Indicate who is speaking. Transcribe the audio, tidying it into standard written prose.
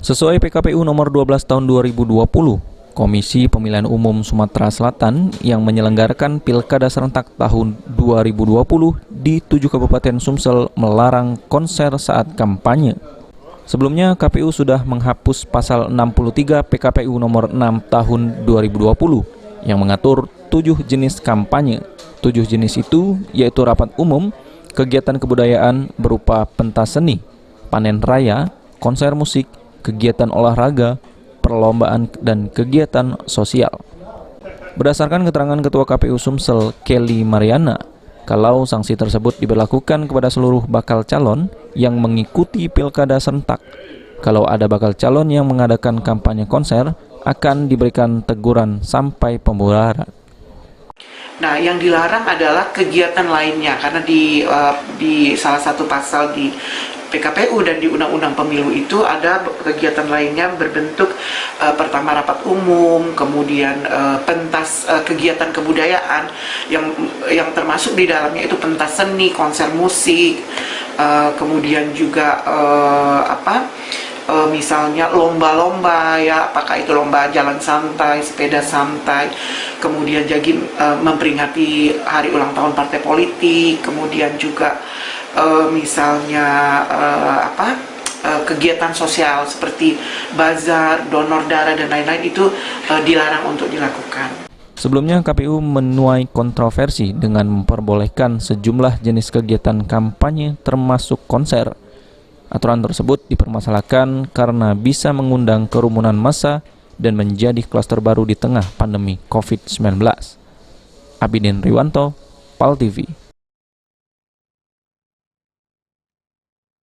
Speaker 1: Sesuai PKPU nomor 12 tahun 2020, Komisi Pemilihan Umum Sumatera Selatan yang menyelenggarakan Pilkada serentak tahun 2020 di 7 Kabupaten Sumsel melarang konser saat kampanye. Sebelumnya, KPU sudah menghapus pasal 63 PKPU nomor 6 tahun 2020 yang mengatur 7 jenis kampanye. 7 jenis itu yaitu rapat umum, kegiatan kebudayaan berupa pentas seni, panen raya, konser musik, kegiatan olahraga, perlombaan, dan kegiatan sosial. Berdasarkan keterangan Ketua KPU Sumsel, Kelly Mariana, kalau sanksi tersebut diberlakukan kepada seluruh bakal calon yang mengikuti pilkada serentak. Kalau ada bakal calon yang mengadakan kampanye konser, akan diberikan teguran sampai pembubaran.
Speaker 2: Nah, yang dilarang adalah kegiatan lainnya, karena di salah satu pasal di PKPU dan di Undang-Undang Pemilu itu ada kegiatan lainnya berbentuk pertama rapat umum, kemudian pentas kegiatan kebudayaan yang termasuk di dalamnya itu pentas seni, konser musik, kemudian juga misalnya lomba-lomba, ya, apakah itu lomba jalan santai, sepeda santai, kemudian memperingati hari ulang tahun partai politik, kemudian juga misalnya kegiatan sosial seperti bazar, donor darah, dan lain-lain itu dilarang untuk dilakukan.
Speaker 1: Sebelumnya, KPU menuai kontroversi dengan memperbolehkan sejumlah jenis kegiatan kampanye termasuk konser. Aturan tersebut dipermasalahkan karena bisa mengundang kerumunan massa dan menjadi klaster baru di tengah pandemi COVID-19. Abidin Riwanto, PAL TV.